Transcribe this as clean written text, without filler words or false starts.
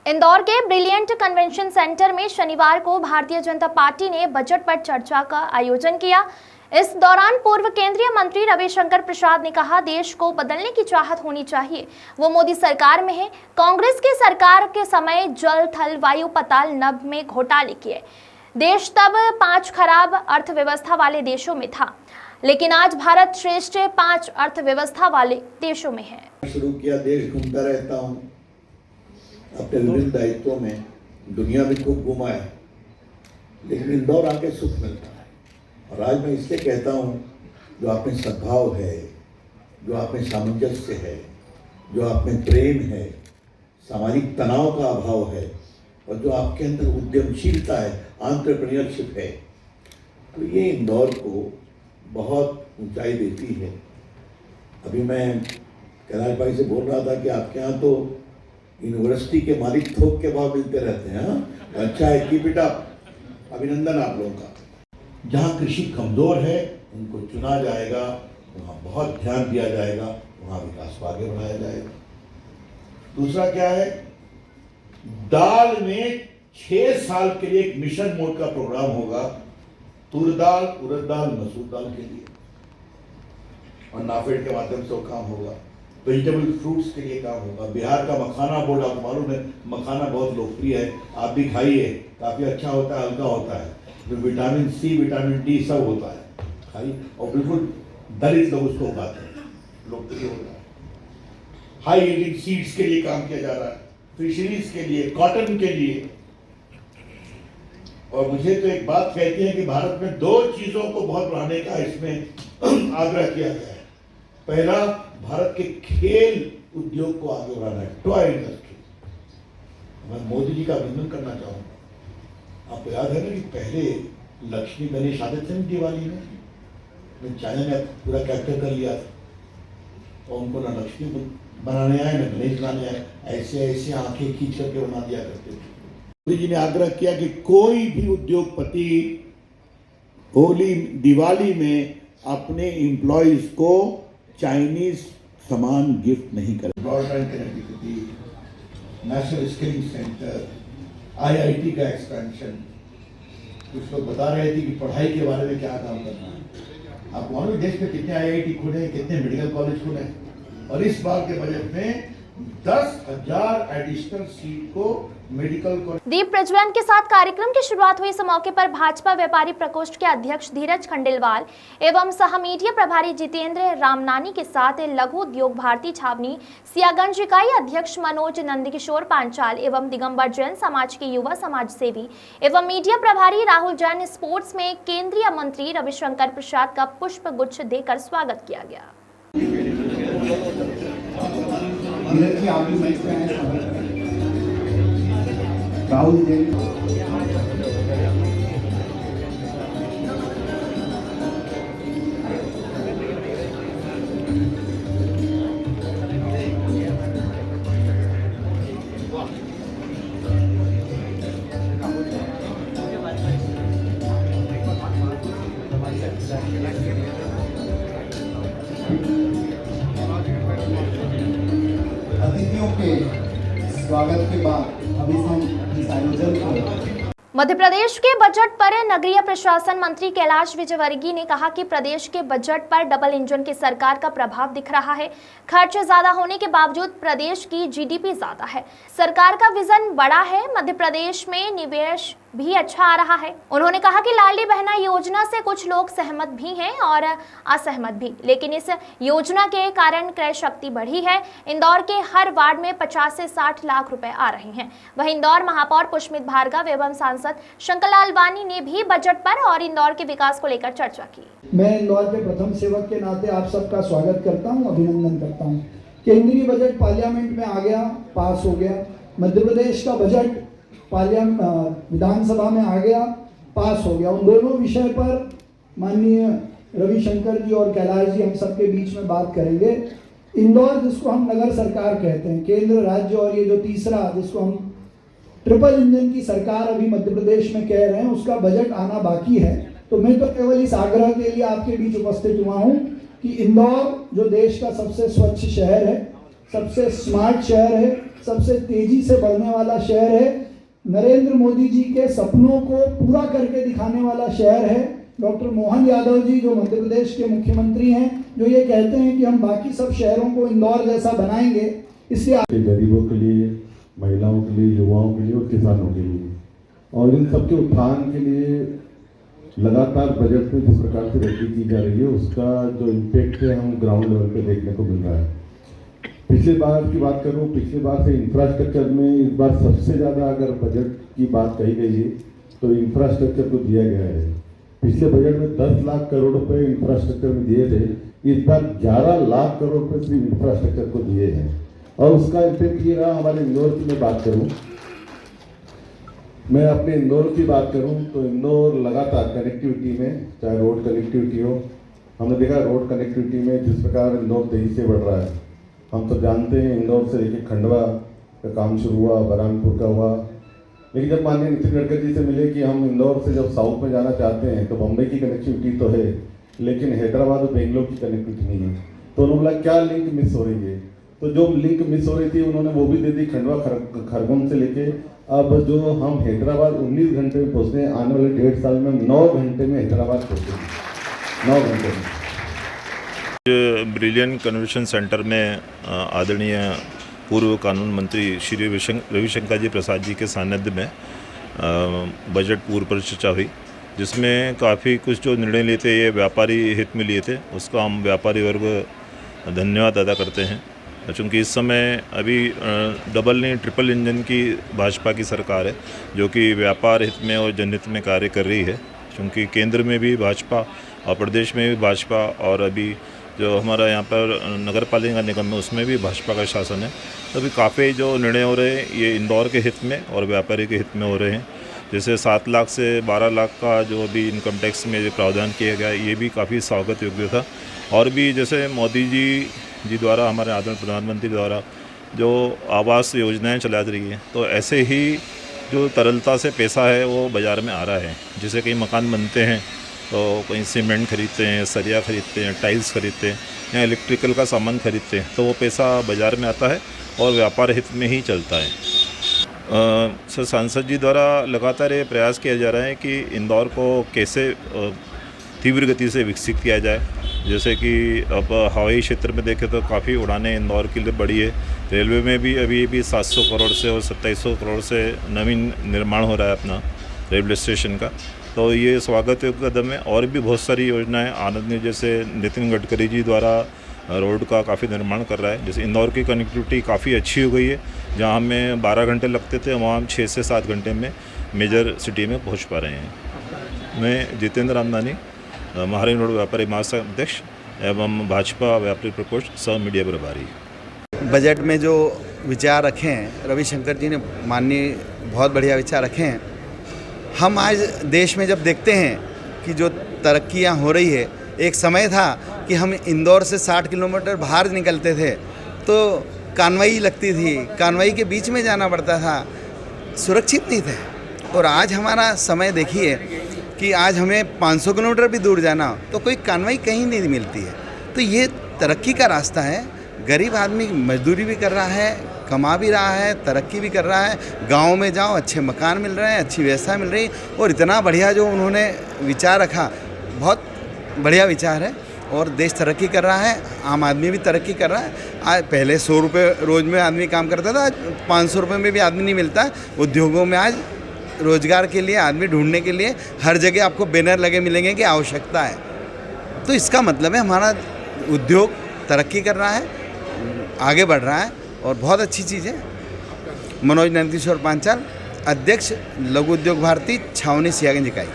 इंदौर के brilliant convention centre में शनिवार को भारतीय जनता पार्टी ने बजट पर चर्चा का आयोजन किया। इस दौरान पूर्व केंद्रीय मंत्री रविशंकर प्रसाद ने कहा, देश को बदलने की चाहत होनी चाहिए। वो मोदी सरकार में है। कांग्रेस की सरकार के समय जल, थल, वायु, पाताल, नभ में घोटाले किए। देश तब 5 खराब अर्थव्यवस्था वाले देशों में था, लेकिन आज भारत श्रेष्ठ 5 अर्थव्यवस्था वाले देशों में है। शुरू किया, देश घूमता रहता हूँ अपने विभिन्न दायित्वों में, दुनिया में खूब घुमा है, लेकिन इंदौर आके सुख मिलता है। और आज मैं इसलिए कहता हूँ, जो आप में सद्भाव है, जो आप में सामंजस्य है, जो आप में प्रेम है, सामाजिक तनाव का अभाव है, और जो आपके अंदर उद्यमशीलता है, एंटरप्रेन्योरशिप है, तो ये इंदौर को बहुत ऊंचाई देती है। अभी मैं कैलाश भाई से बोल रहा था कि आपके यहाँ तो यूनिवर्सिटी के मालिक थोक के भाव मिलते रहते हैं। अच्छा है, कीप इट अप, अभिनंदन आप लोगों का। जहाँ कृषि कमजोर है उनको चुना जाएगा, वहाँ बहुत ध्यान दिया जाएगा, वहाँ विकास को आगे बढ़ाया जाएगा। दूसरा क्या है, दाल में 6 साल के लिए एक मिशन मोड का प्रोग्राम होगा, तूर दाल, उड़द दाल, मसूर दाल के लिए, और नाफेड के माध्यम से वो काम होगा। वेजिटेबल फ्रूट्स के लिए काम होगा। बिहार का मखाना बोर्ड, आपको मालूम है मखाना बहुत लोकप्रिय है, आप भी खाइए, काफी अच्छा होता है, हल्का होता है, विटामिन सी, विटामिन डी सब होता है, खाइए। और बिल्कुल दलित लोग उसको उगाते हैं, लोकप्रिय होता है। हाई यील्डिंग सीड्स के लिए काम किया जा रहा है, फिशरीज के लिए, कॉटन के लिए। और मुझे तो एक बात कहती है कि भारत में 2 चीजों को बहुत बढ़ाने का इसमें आग्रह किया गया है। पहला, भारत के खेल उद्योग को आगे बढ़ाना है, टॉय इंडस्ट्री। मैं मोदी जी का अभिनंदन करना चाहूंगा। आपको याद है ना कि पहले लक्ष्मी गणेश आते थे दिवाली में, चाइना ने पूरा कैप्चर कर लिया था, और उनको ना लक्ष्मी बनाने आए, ना गणेश बनाने आए, ऐसे ऐसे आंखें खींच करके बना दिया करते थे। मोदी जी ने आग्रह किया कि कोई भी उद्योगपति होली, दिवाली में अपने एम्प्लॉइज को चाइनीज सामान गिफ्ट नहीं करे। Broadband connectivity, national skilling centre, IIT का एक्सपेंशन। कुछ लोग बता रहे थे कि पढ़ाई के बारे में क्या काम करना है। आप मालूम देश में कितने IIT खुले हैं, कितने मेडिकल कॉलेज खुले हैं, और इस बार के बजट में 10,000 एडिशनल सीट को मेडिकल कॉलेज। दीप प्रज्वलन के साथ कार्यक्रम की शुरुआत हुई। इस मौके पर भाजपा व्यापारी प्रकोष्ठ के अध्यक्ष धीरज खंडेलवाल एवं सह मीडिया प्रभारी जितेंद्र रामनानी के साथ लघु उद्योग भारती छावनी सियागंज इकाई अध्यक्ष मनोज नंदकिशोर पांचाल एवं दिगंबर जैन समाज के युवा समाज सेवी एवं मीडिया प्रभारी राहुल जैन स्पोर्ट्स में केंद्रीय मंत्री रविशंकर प्रसाद का पुष्प गुच्छ देकर स्वागत किया गया। राहुल जैन, अतिथियों के स्वागत के बाद अभी हम इस आयोजन को। मध्य प्रदेश के बजट पर नगरीय प्रशासन मंत्री कैलाश विजयवर्गीय ने कहा कि प्रदेश के बजट पर डबल इंजन की सरकार का प्रभाव दिख रहा है। खर्च ज्यादा होने के बावजूद प्रदेश की GDP ज्यादा है। सरकार का विजन बड़ा है। मध्य प्रदेश में निवेश भी अच्छा आ रहा है। उन्होंने कहा कि लाडली बहना योजना से कुछ लोग सहमत भी हैं और असहमत भी, लेकिन इस योजना के कारण क्रय शक्ति बढ़ी है। इंदौर के हर वार्ड में 50 से 60 लाख रुपए आ रहे हैं। वहीं इंदौर महापौर पुष्मित भार्गव एवं सांसद शंकरलाल वानी ने भी बजट पर और इंदौर के विकास को लेकर चर्चा की। मैं इंदौर के प्रथम सेवक के नाते आप सबका स्वागत करता हूं, अभिनंदन करता हूं। केंद्रीय बजट पार्लियामेंट में आ गया, पास हो गया। मध्य प्रदेश का बजट विधानसभा में आ गया, पास हो गया। उन दोनों विषय पर माननीय रविशंकर जी और कैलाश जी हम सबके बीच में बात करेंगे। इंदौर, जिसको हम नगर सरकार कहते हैं, केंद्र, राज्य और ये जो तीसरा जिसको हम ट्रिपल इंजन की सरकार अभी मध्य प्रदेश में कह रहे हैं, उसका बजट आना बाकी है। तो मैं तो केवल इस आग्रह के लिए आपके बीच उपस्थित हुआ हूं कि इंदौर जो देश का सबसे स्वच्छ शहर है, सबसे स्मार्ट शहर है, सबसे तेजी से बढ़ने वाला शहर है, नरेंद्र मोदी जी के सपनों को पूरा करके दिखाने वाला शहर है। डॉक्टर मोहन यादव जी जो मध्य प्रदेश के मुख्यमंत्री हैं, जो ये कहते हैं कि हम बाकी सब शहरों को इंदौर जैसा बनाएंगे, इसलिए गरीबों के लिए, महिलाओं के लिए, युवाओं के लिए और किसानों के लिए, और इन सबके उत्थान के लिए लगातार बजट में जिस प्रकार से वृद्धि की जा रही है, उसका जो इम्पैक्ट है हम ग्राउंड लेवल पे देखने को मिल रहा है। पिछले बार की बात करूं, पिछले बार से इंफ्रास्ट्रक्चर में इस बार सबसे ज़्यादा अगर बजट की बात कही गई है तो इंफ्रास्ट्रक्चर को दिया गया है। पिछले बजट में 10 लाख करोड़ रुपए इंफ्रास्ट्रक्चर में दिए थे, इस बार 11 लाख करोड़ रुपए सिर्फ इंफ्रास्ट्रक्चर को दिए हैं। और उसका इम्पैक्ट ये रहा, हमारे इंदौर की मैं बात करूँ, मैं अपने इंदौर की बात करूं तो इंदौर लगातार कनेक्टिविटी में, चाहे रोड कनेक्टिविटी हो, हमने देखा रोड कनेक्टिविटी में जिस प्रकार इंदौर तेजी से बढ़ रहा है। हम तो जानते हैं इंदौर से लेकर खंडवा का काम शुरू हुआ, बरहानपुर का हुआ, लेकिन जब माननीय नितिन गडकरी जी से मिले कि हम इंदौर से जब साउथ में जाना चाहते हैं तो बम्बई की कनेक्टिविटी तो है लेकिन हैदराबाद और बेंगलोर की कनेक्टिविटी नहीं है, तो उन्होंने बोला क्या लिंक मिस हो रही है, तो जो लिंक मिस हो रही थी उन्होंने वो भी दे दी, खंडवा खरगोन से लेके अब जो हम हैदराबाद 19 घंटे में पहुँचते हैं, आने वाले 1.5 साल में 9 घंटे में हैदराबाद पहुँचेंगे, 9 घंटे में। ब्रिलियंट कन्वेंशन सेंटर में आदरणीय पूर्व कानून मंत्री श्री रविशंकर जी प्रसाद जी के सानिध्य में बजट पूर्व पर चर्चा हुई, जिसमें काफ़ी कुछ जो निर्णय लिए थे ये व्यापारी हित में लिए थे, उसका हम व्यापारी वर्ग धन्यवाद अदा करते हैं। चूँकि इस समय अभी डबल नहीं ट्रिपल इंजन की भाजपा की सरकार है जो कि व्यापार हित में और जनहित में कार्य कर रही है, क्योंकि केंद्र में भी भाजपा और प्रदेश में भी भाजपा और अभी जो हमारा यहाँ पर नगर पालिका निगम है उसमें भी भाजपा का शासन है। तो अभी काफ़ी जो निर्णय हो रहे हैं ये इंदौर के हित में और व्यापारी के हित में हो रहे हैं। जैसे 7 लाख से 12 लाख का जो अभी इनकम टैक्स में प्रावधान किया गया ये भी काफ़ी स्वागत योग्य था। और भी जैसे मोदी जी द्वारा, हमारे आदरणीय प्रधानमंत्री द्वारा जो आवास योजनाएं चला रही हैं, तो ऐसे ही जो तरलता से पैसा है वो बाज़ार में आ रहा है। जैसे कई मकान बनते हैं तो कहीं सीमेंट खरीदते हैं, सरिया खरीदते हैं, टाइल्स खरीदते हैं या इलेक्ट्रिकल का सामान खरीदते हैं, तो वो पैसा बाज़ार में आता है और व्यापार हित में ही चलता है। सर सांसद जी द्वारा लगातार ये प्रयास किया जा रहा है कि इंदौर को कैसे तीव्र गति से विकसित किया जाए। जैसे कि अब हवाई क्षेत्र में देखें तो काफ़ी उड़ानें इंदौर के लिए बढ़ी है। रेलवे में भी अभी 700 करोड़ से और 2700 करोड़ से नवीन निर्माण हो रहा है अपना रेलवे स्टेशन का, तो ये स्वागत योग्य कदम है। और भी बहुत सारी योजनाएं आनंद जैसे नितिन गडकरी जी द्वारा रोड का काफ़ी निर्माण कर रहा है। जैसे इंदौर की कनेक्टिविटी काफ़ी अच्छी हो गई है, जहां हमें 12 घंटे लगते थे वहाँ हम 6 से 7 घंटे में मेजर सिटी में पहुंच पा रहे हैं। मैं जितेंद्र रामदानी, महाराष्ट्र रोड व्यापारी महासंघ अध्यक्ष एवं भाजपा व्यापारी प्रकोष्ठ सह मीडिया प्रभारी। बजट में जो विचार रखे हैं रविशंकर जी ने, माननीय बहुत बढ़िया विचार रखे हैं। हम आज देश में जब देखते हैं कि जो तरक्कियां हो रही है, एक समय था कि हम इंदौर से 60 किलोमीटर बाहर निकलते थे तो कानवाई लगती थी, कानवाई के बीच में जाना पड़ता था, सुरक्षित नहीं थे। और आज हमारा समय देखिए कि आज हमें 500 किलोमीटर भी दूर जाना तो कोई कानवाई कहीं नहीं मिलती है। तो ये तरक्की का रास्ता है। गरीब आदमी मजदूरी भी कर रहा है, कमा भी रहा है, तरक्की भी कर रहा है। गांव में जाओ, अच्छे मकान मिल रहे हैं, अच्छी व्यवस्था मिल रही है। और इतना बढ़िया जो उन्होंने विचार रखा, बहुत बढ़िया विचार है और देश तरक्की कर रहा है, आम आदमी भी तरक्की कर रहा है। आज पहले 100 रुपये रोज़ में आदमी काम करता था, आज 500 रुपये में भी आदमी नहीं मिलता। उद्योगों में आज रोज़गार के लिए, आदमी ढूंढने के लिए हर जगह आपको बैनर लगे मिलेंगे कि आवश्यकता है। तो इसका मतलब है हमारा उद्योग तरक्की कर रहा है, आगे बढ़ रहा है और बहुत अच्छी चीज़ है। मनोज नंदकिशोर पांचाल, अध्यक्ष लघु उद्योग भारती, छावनी सियागंज इकाई।